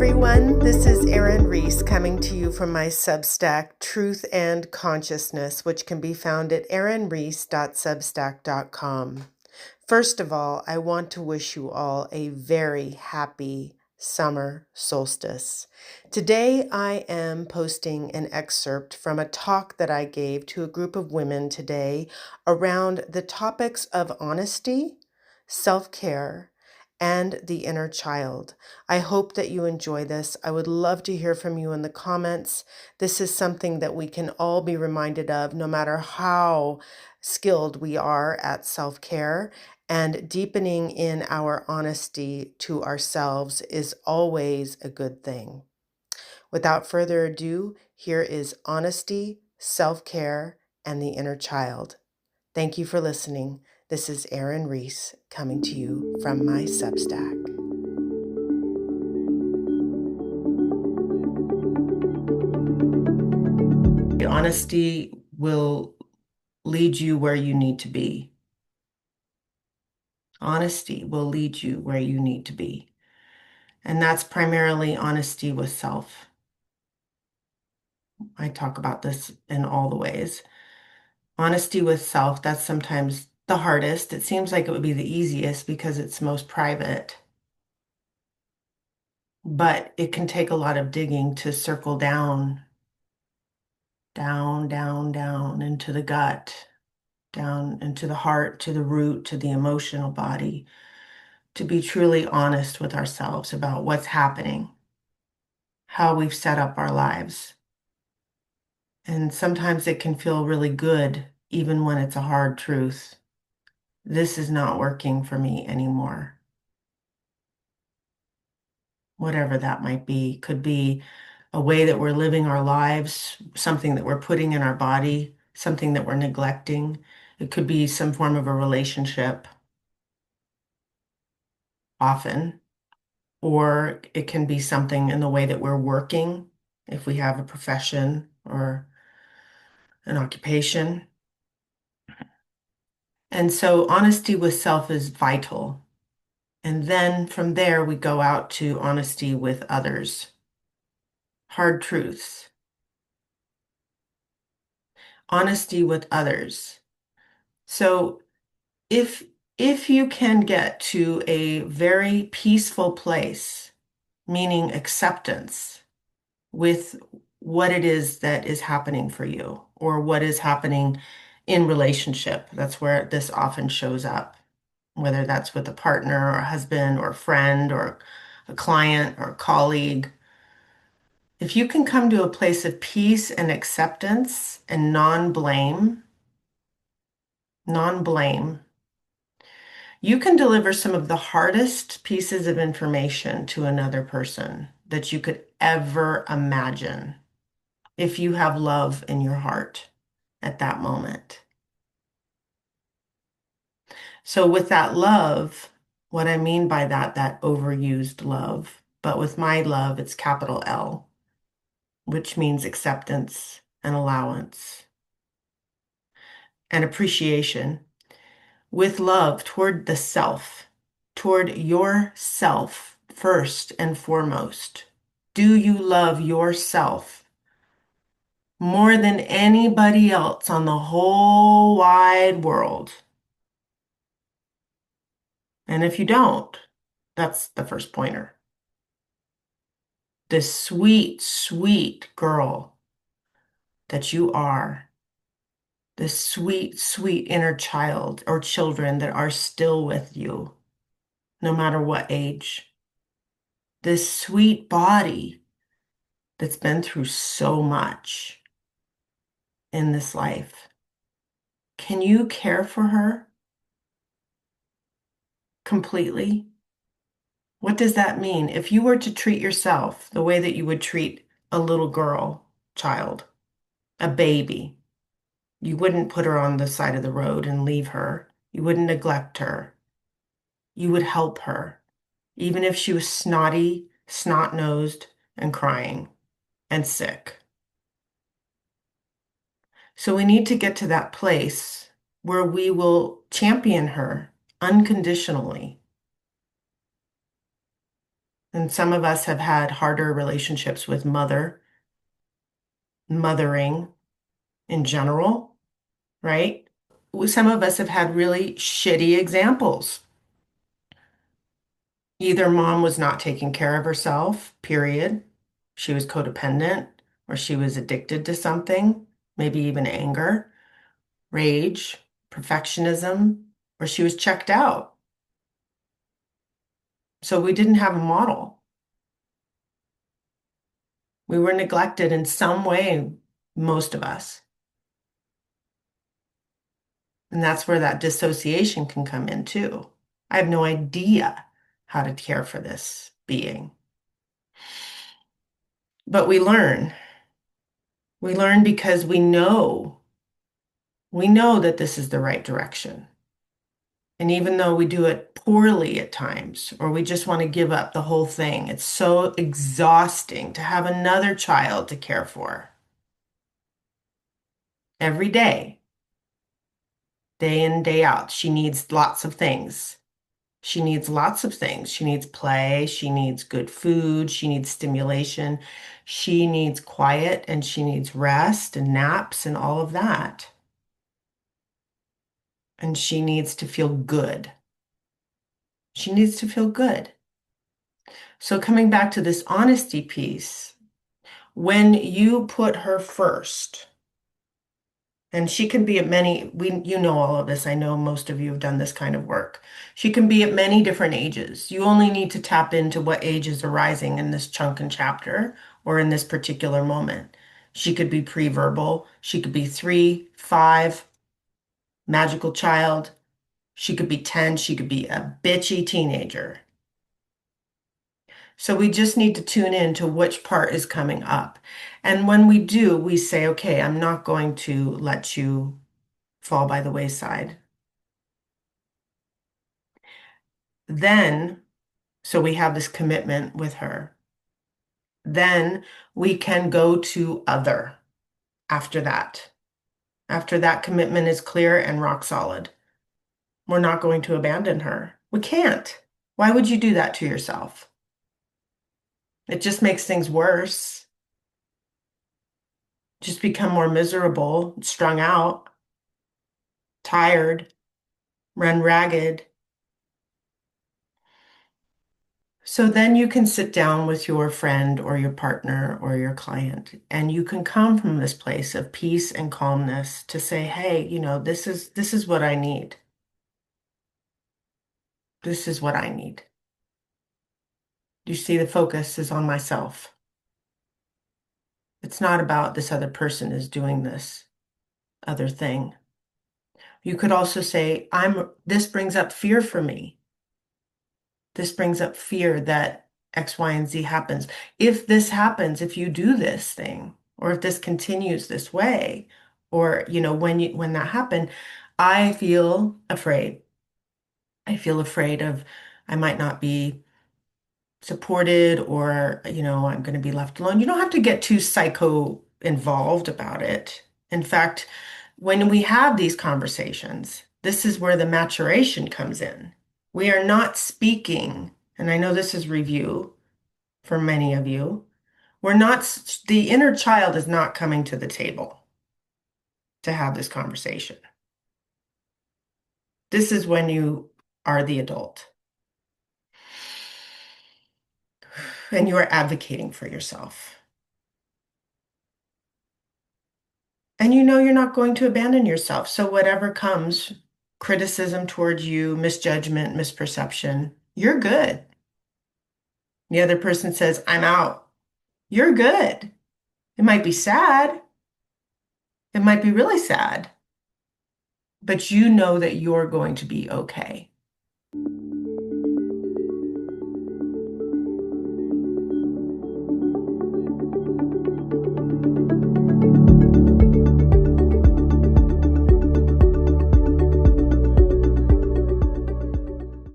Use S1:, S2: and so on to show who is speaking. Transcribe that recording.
S1: everyone. This is Erin Reese coming to you from my Substack, Truth and Consciousness, which can be found at erinreese.substack.com. First of all, I want to wish you all a very happy summer solstice. Today, I am posting an excerpt from a talk that I gave to a group of women today around the topics of honesty, self-care, and the inner child. I hope that you enjoy this. I would love to hear from you in the comments. This is something that we can all be reminded of, no matter how skilled we are at self-care, and deepening in our honesty to ourselves is always a good thing. Without further ado, here is Honesty, Self-Care, and the Inner Child. Thank you for listening. This is Erin Reese coming to you from my Substack. Honesty will lead you where you need to be. Honesty will lead you where you need to be. And that's primarily honesty with self. I talk about this in all the ways. Honesty with self, that's sometimes the hardest. It seems like it would be the easiest because it's most private. But it can take a lot of digging to circle down into the gut, down into the heart, to the root, to the emotional body, to be truly honest with ourselves about what's happening, how we've set up our lives. And sometimes it can feel really good, even when it's a hard truth. This is not working for me anymore. Whatever that might be, could be a way that we're living our lives, something that we're putting in our body, something that we're neglecting. It could be some form of a relationship, often, or it can be something in the way that we're working, if we have a profession or an occupation. And so honesty with self is vital. And then from there, we go out to honesty with others. Hard truths. Honesty with others. So if you can get to a very peaceful place, meaning acceptance with what it is that is happening for you or what is happening in relationship, that's where this often shows up, whether that's with a partner or a husband or a friend or a client or a colleague. If you can come to a place of peace and acceptance and non-blame, you can deliver some of the hardest pieces of information to another person that you could ever imagine if you have love in your heart at that moment. So with that love, what I mean by that overused love, but with my love, it's capital L, which means acceptance and allowance and appreciation. With love toward the self, toward yourself first and foremost. Do you love yourself more than anybody else on the whole wide world? And if you don't, that's the first pointer. This sweet, sweet girl that you are, this sweet, sweet inner child or children that are still with you, no matter what age. This sweet body that's been through so much in this life. Can you care for her completely? What does that mean? If you were to treat yourself the way that you would treat a little girl, child, a baby, you wouldn't put her on the side of the road and leave her. You wouldn't neglect her. You would help her, even if she was snotty, snot-nosed, and crying and sick. So we need to get to that place where we will champion her unconditionally. And some of us have had harder relationships with mothering in general, right? Some of us have had really shitty examples. Either mom was not taking care of herself, period. She was codependent, or she was addicted to something, maybe even anger, rage, perfectionism, or she was checked out. So we didn't have a model. We were neglected in some way, most of us. And that's where that dissociation can come in too. I have no idea how to care for this being. But we learn. We learn because we know that this is the right direction. And even though we do it poorly at times, or we just want to give up the whole thing, it's so exhausting to have another child to care for every day in, day out. She needs lots of things. She needs lots of things. She needs play. She needs good food. She needs stimulation. She needs quiet and she needs rest and naps and all of that. And she needs to feel good. She needs to feel good. So, coming back to this honesty piece, when you put her first, and she can be at many, you know all of this. I know most of you have done this kind of work. She can be at many different ages. You only need to tap into what age is arising in this chunk and chapter or in this particular moment. She could be pre-verbal. She could be 3, 5, magical child. She could be 10. She could be a bitchy teenager. So we just need to tune in to which part is coming up. And when we do, we say, okay, I'm not going to let you fall by the wayside. Then, so we have this commitment with her. Then we can go to other after that. After that commitment is clear and rock solid. We're not going to abandon her. We can't. Why would you do that to yourself? It just makes things worse. Just become more miserable, strung out, tired, run ragged. So then you can sit down with your friend or your partner or your client, and you can come from this place of peace and calmness to say, hey, this is what I need. This is what I need. You see, the focus is on myself. It's not about this other person is doing this other thing. You could also say, this brings up fear for me. This brings up fear that X, Y, and Z happens. If this happens, if you do this thing, or if this continues this way, or when that happened, I feel afraid. I feel afraid of I might not be supported, or I'm going to be left alone. You don't have to get too psycho involved about it. In fact, when we have these conversations, this is where the maturation comes in. We are not speaking, and I know this is review for many of you. The inner child is not coming to the table to have this conversation. This is when you are the adult and you are advocating for yourself. And you know you're not going to abandon yourself. So whatever comes, criticism towards you, misjudgment, misperception, you're good. The other person says, I'm out. You're good. It might be sad. It might be really sad. But you know that you're going to be okay.